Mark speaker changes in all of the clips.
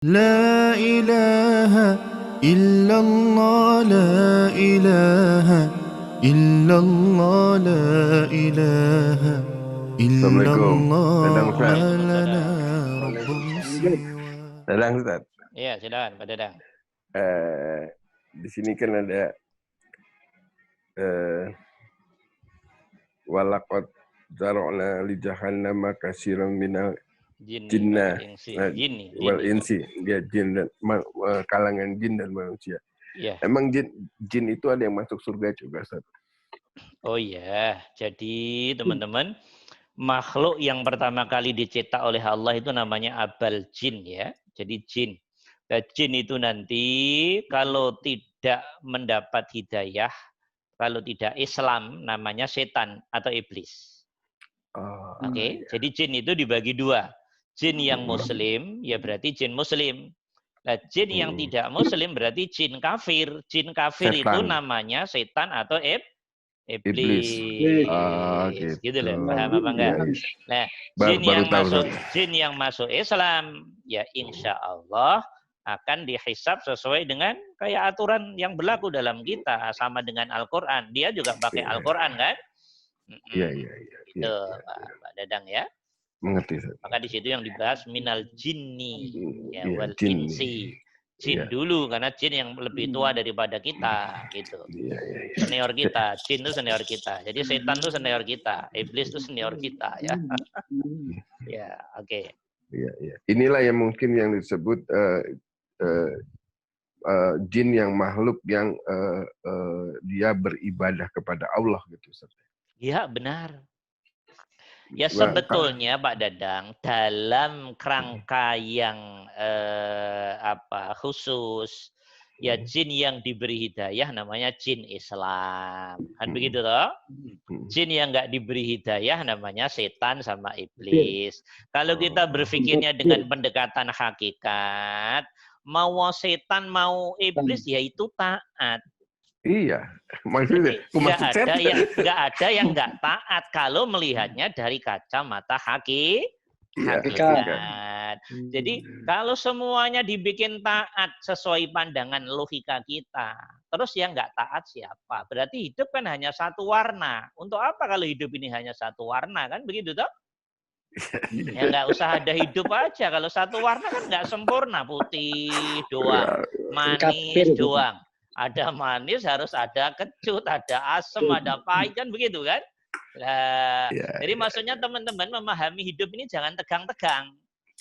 Speaker 1: لا إله إلا الله لا إله إلا الله لا إله إلا
Speaker 2: Assalamualaikum. Dadang
Speaker 1: الله
Speaker 2: Ustaz.
Speaker 1: ما لنا رب
Speaker 2: Waalaikumsalam.
Speaker 1: سوى.
Speaker 2: Dadang Ustaz.
Speaker 3: Iya, silakan Pak Dadang.
Speaker 2: Di sini kan ada walaqad zara'na li jahannama katsiran minal jinna wal insi. Dia jin dan kalangan jin dan manusia.
Speaker 3: Iya.
Speaker 2: Emang jin itu ada yang masuk surga juga, Ustaz?
Speaker 3: Oh iya, jadi teman-teman, makhluk yang pertama kali dicetak oleh Allah itu namanya abal jin ya. Jadi jin. Nah, jin itu nanti kalau tidak mendapat hidayah, kalau tidak Islam namanya setan atau iblis. Oke, jadi jin itu dibagi dua. Jin yang muslim ya berarti jin muslim. Nah, jin yang tidak muslim berarti jin kafir. Jin kafir
Speaker 2: Setan.
Speaker 3: itu namanya setan atau iblis. Gitu loh, paham apa enggak? Nah, jin yang masuk Islam ya insya Allah akan dihisab sesuai dengan kayak aturan yang berlaku dalam kita, sama dengan Al-Quran. Dia juga pakai Al-Quran kan?
Speaker 2: Iya.
Speaker 3: Itu Pak Dadang ya.
Speaker 2: Mengerti, Ustaz.
Speaker 3: Maka di situ yang dibahas minal jinni ya, wal
Speaker 2: jin.
Speaker 3: insi. Jin dulu karena jin yang lebih tua daripada kita gitu.
Speaker 2: Iya.
Speaker 3: Senior kita, jin itu senior kita. Jadi setan itu senior kita, iblis itu senior kita ya. Ya, oke.
Speaker 2: Iya. Inilah yang mungkin yang disebut jin yang makhluk yang dia beribadah kepada Allah gitu, Ustaz.
Speaker 3: Iya, benar. Ya sebetulnya Pak Dadang dalam kerangka yang khusus ya jin yang diberi hidayah namanya jin Islam. Kan begitu toh? Jin yang nggak diberi hidayah namanya setan sama iblis. Kalau kita berpikirnya dengan pendekatan hakikat, mau setan mau iblis ya itu taat.
Speaker 2: Iya, maksudnya
Speaker 3: nggak ada yang nggak taat kalau melihatnya dari kacamata hakikat. Jadi kalau semuanya dibikin taat sesuai pandangan logika kita, terus yang nggak taat siapa? Berarti hidup kan hanya satu warna. Untuk apa kalau hidup ini hanya satu warna kan begitu toh? Ya nggak usah ada hidup aja. Kalau satu warna kan nggak sempurna, putih doang, manis doang. Ada manis harus ada kecut, ada asam, ada pahit kan begitu kan? Nah, jadi maksudnya teman-teman memahami hidup ini jangan tegang-tegang.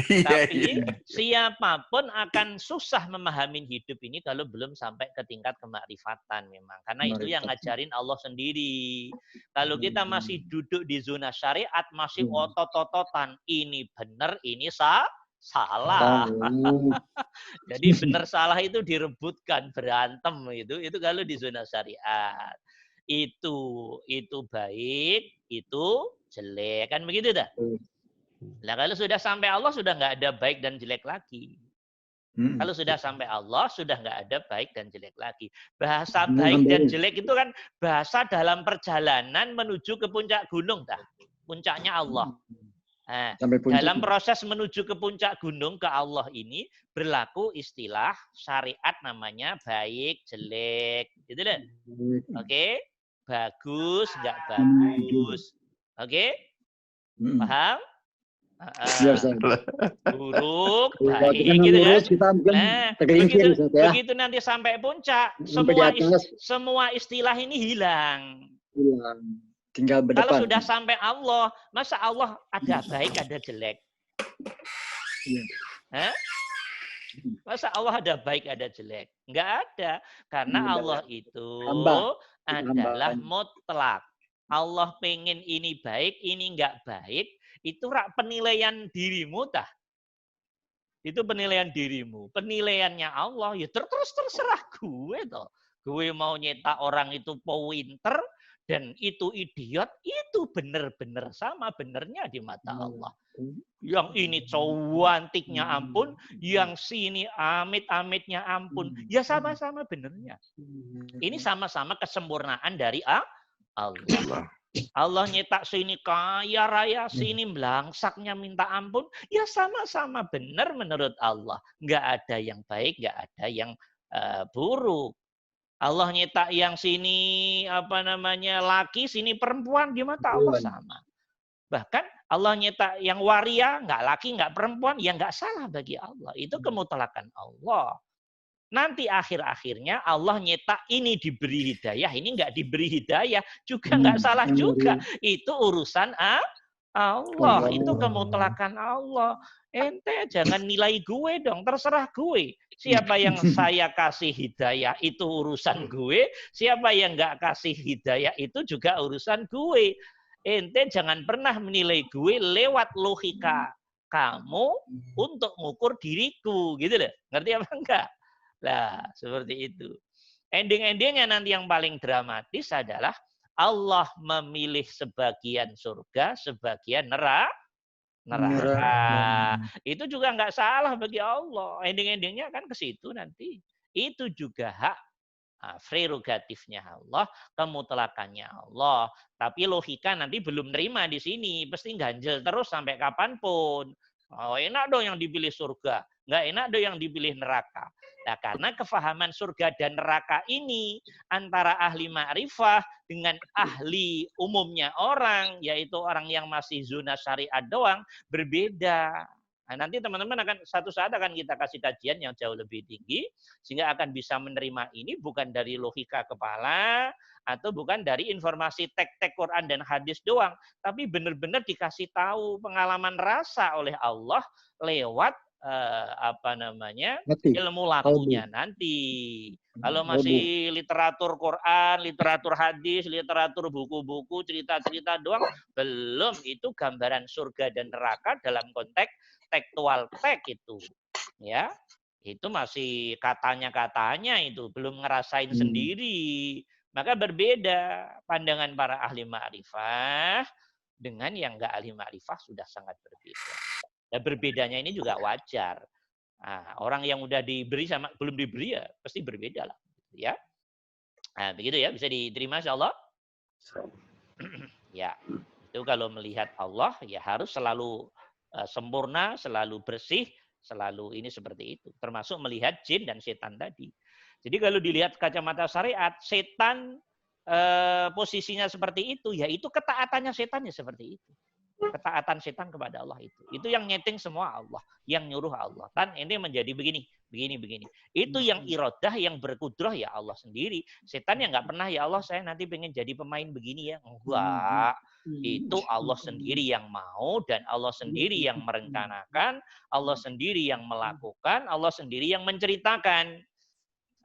Speaker 3: Tapi siapapun akan susah memahami hidup ini kalau belum sampai ke tingkat kemakrifatan memang. Karena itu yang ngajarin Allah sendiri. Kalau kita masih duduk di zona syariat, masih otot-ototan. Ini benar, ini salah. Jadi benar salah itu direbutkan, berantem itu kalau di zona syariat. Itu baik, itu jelek kan begitu dah. Nah kalau sudah sampai Allah sudah nggak ada baik dan jelek lagi. Kalau sudah sampai Allah sudah nggak ada baik dan jelek lagi. Bahasa baik dan jelek itu kan bahasa dalam perjalanan menuju ke puncak gunung dah. Puncaknya Allah. Nah, dalam proses menuju ke puncak gunung ke Allah ini berlaku istilah syariat namanya baik, jelek, gitu loh. Oke, bagus, nggak bagus. Oke, paham? Buruk, baik, gitu kan? Nah, begitu nanti sampai puncak, semua istilah ini hilang.
Speaker 4: Tinggal berdepan.
Speaker 3: Kalau sudah sampai Allah, masa Allah ada baik, ada jelek? Masa Allah ada baik, ada jelek? Enggak ada. Karena Allah itu adalah mutlak. Allah pengen ini baik, ini enggak baik, itu penilaian dirimu dah. Itu penilaian dirimu. Penilaiannya Allah, ya terserah gue toh. Gue mau nyetak orang itu pinter, dan itu idiot, itu benar-benar sama benernya di mata Allah. Yang ini cantiknya ampun, yang sini amit-amitnya ampun. Ya sama-sama benernya. Ini sama-sama kesempurnaan dari Allah. Allah nyetak sini kaya raya, sini melangsaknya minta ampun. Ya sama-sama benar menurut Allah. Nggak ada yang baik, nggak ada yang buruk. Allah nyetak yang sini laki, sini perempuan, di mata Allah sama. Bahkan Allah nyetak yang waria, nggak laki, nggak perempuan, ya nggak salah bagi Allah. Itu kemutlakan Allah. Nanti akhir-akhirnya Allah nyetak ini diberi hidayah, ini nggak diberi hidayah, juga nggak salah juga. Itu urusan Allah, itu kemutlakan Allah. Ente jangan nilai gue dong, terserah gue. Siapa yang saya kasih hidayah itu urusan gue, siapa yang nggak kasih hidayah itu juga urusan gue. Ente jangan pernah menilai gue lewat logika kamu untuk mengukur diriku, gitu loh. Ngerti apa enggak? Nah, seperti itu. Ending-endingnya nanti yang paling dramatis adalah Allah memilih sebagian surga, sebagian neraka. Itu juga nggak salah bagi Allah. Ending-endingnya kan ke situ nanti. Itu juga hak prerogatifnya Allah, kemutlakannya Allah. Tapi logika nanti belum nerima di sini. Pasti ganjel terus sampai kapanpun. Oh, enak dong yang dipilih surga. Nggak enak dong yang dipilih neraka. Nah, karena kefahaman surga dan neraka ini antara ahli ma'rifah dengan ahli umumnya orang, yaitu orang yang masih zona syariat doang, berbeda. Nah, nanti teman-teman akan satu saat akan kita kasih kajian yang jauh lebih tinggi, sehingga akan bisa menerima ini bukan dari logika kepala, atau bukan dari informasi tek-tek Quran dan hadis doang, tapi benar-benar dikasih tahu pengalaman rasa oleh Allah lewat ilmu lakunya nanti. Kalau masih literatur Quran, literatur hadis, literatur buku-buku, cerita-cerita doang, belum. Itu gambaran surga dan neraka dalam konteks tekstual tek itu. Ya, itu masih katanya-katanya itu, belum ngerasain sendiri. Maka berbeda pandangan para ahli ma'rifah dengan yang enggak ahli ma'rifah sudah sangat berbeda. Dan berbedanya ini juga wajar. Nah, orang yang udah diberi sama belum diberi ya pasti berbeda lah, ya. Nah, begitu ya, bisa diterima insyaallah. Ya, itu kalau melihat Allah ya harus selalu sempurna, selalu bersih, selalu ini seperti itu. Termasuk melihat jin dan setan tadi. Jadi kalau dilihat kacamata syariat, setan posisinya seperti itu, ya itu ketaatannya setannya seperti itu. Ketaatan setan kepada Allah itu. Itu yang nyeting semua Allah, yang nyuruh Allah. Kan ini menjadi begini. Itu yang iradah, yang berkudrah ya Allah sendiri. Setan yang nggak pernah ya Allah saya nanti pengen jadi pemain begini ya. Enggak. Itu Allah sendiri yang mau dan Allah sendiri yang merencanakan, Allah sendiri yang melakukan, Allah sendiri yang menceritakan.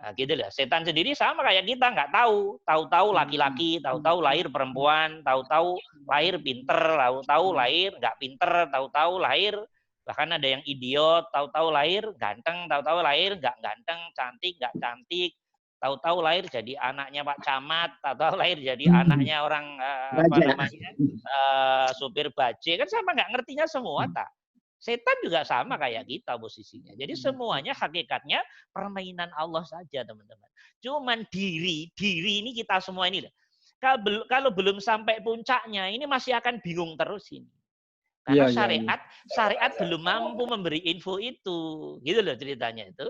Speaker 3: Nah, gitu lah. Setan sendiri sama kayak kita, nggak tahu. Tahu-tahu laki-laki, tahu-tahu lahir perempuan, tahu-tahu lahir pinter, tahu-tahu lahir nggak pinter, tahu-tahu lahir bahkan ada yang idiot, tahu-tahu lahir ganteng, tahu-tahu lahir nggak ganteng, cantik nggak cantik, tahu-tahu lahir jadi anaknya Pak Camat, tahu-tahu lahir jadi anaknya orang supir bajai, kan sama nggak ngertinya semua tak. Setan juga sama kayak kita posisinya. Jadi semuanya hakikatnya permainan Allah saja, teman-teman. Cuman diri ini kita semua ini. Kalau belum sampai puncaknya, ini masih akan bingung terus ini. Karena syariat belum mampu memberi info itu. Gitu loh ceritanya itu.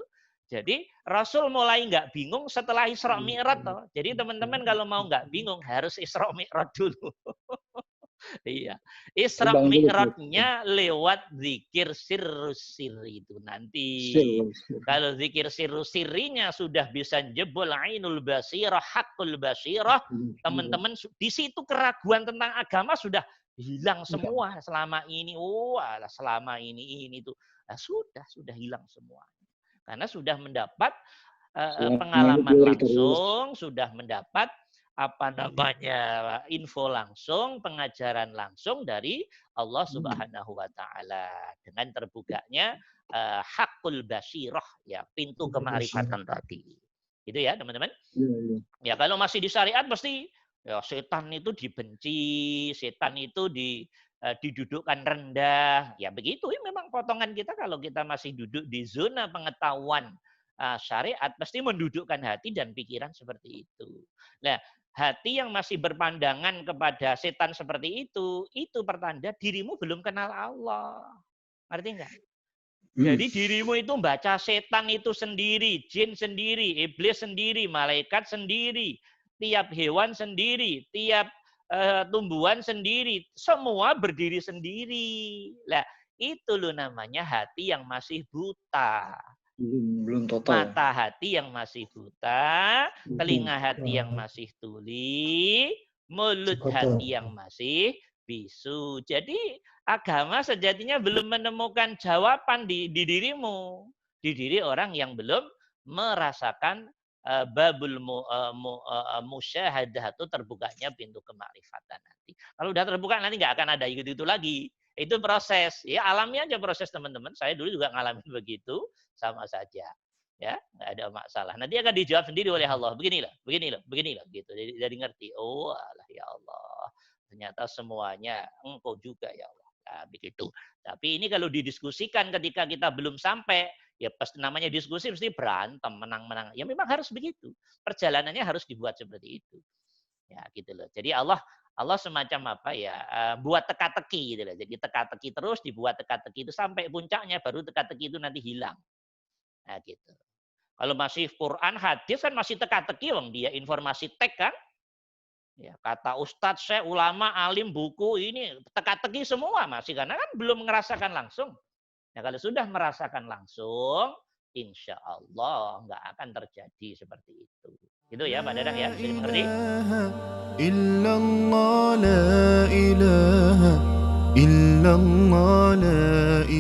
Speaker 3: Jadi Rasul mulai nggak bingung setelah Isra Mi'raj. Jadi teman-teman kalau mau nggak bingung harus Isra Mi'raj dulu. Iya, Isra Mi'rajnya lewat zikir sirri itu nanti. Kalau zikir sirrinya sudah bisa jebol ainul basirah, hakul basirah, teman-teman di situ keraguan tentang agama sudah hilang semua selama ini. Selama ini tuh sudah hilang semua. Karena sudah mendapat pengalaman langsung, sudah mendapat info langsung, pengajaran langsung dari Allah Subhanahu wa taala dengan terbukanya hakul basirah ya, pintu kemarifatan tadi. Gitu ya, teman-teman. Ya kalau masih di syariat pasti ya setan itu dibenci, setan itu didudukkan rendah. Ya begitu ya, memang potongan kita kalau kita masih duduk di zona pengetahuan syariat pasti mendudukkan hati dan pikiran seperti itu. Nah, hati yang masih berpandangan kepada setan seperti itu pertanda dirimu belum kenal Allah. Ngerti enggak? Jadi dirimu itu baca setan itu sendiri, jin sendiri, iblis sendiri, malaikat sendiri, tiap hewan sendiri, tiap tumbuhan sendiri, semua berdiri sendiri. Lah, itu loh namanya hati yang masih buta.
Speaker 4: Belum total.
Speaker 3: Mata hati yang masih buta, telinga hati yang masih tuli, mulut hati yang masih bisu. Jadi agama sejatinya belum menemukan jawaban di dirimu. Di diri orang yang belum merasakan babul musyahadah itu terbukanya pintu kemakrifatan nanti. Kalau udah terbuka nanti nggak akan ada itu lagi. Itu proses. Ya alami aja proses teman-teman. Saya dulu juga ngalamin begitu, sama saja. Ya, nggak ada masalah. Nanti akan dijawab sendiri oleh Allah. Beginilah, beginilah, beginilah gitu. Jadi ngerti. Oh, Allah ya Allah. Ternyata semuanya engkau juga ya Allah. Nah, begitu. Tapi ini kalau didiskusikan ketika kita belum sampai, ya pasti namanya diskusi mesti berantem, menang-menang. Ya memang harus begitu. Perjalanannya harus dibuat seperti itu. Ya gitu loh. Jadi Allah semacam apa ya, buat teka-teki gitu loh. Jadi teka-teki terus dibuat teka-teki itu sampai puncaknya baru teka-teki itu nanti hilang. Nah gitu. Kalau masih Quran, hadis kan masih teka-teki, wong dia informasi teks kan. Ya, kata ustadz, saya ulama, alim, buku ini teka-teki semua masih karena kan belum merasakan langsung. Nah kalau sudah merasakan langsung, insya Allah nggak akan terjadi seperti itu. Gitu ya Pak Dadang ya, bisa dimengerti?
Speaker 1: Illallah la ilaha illallah la ilaha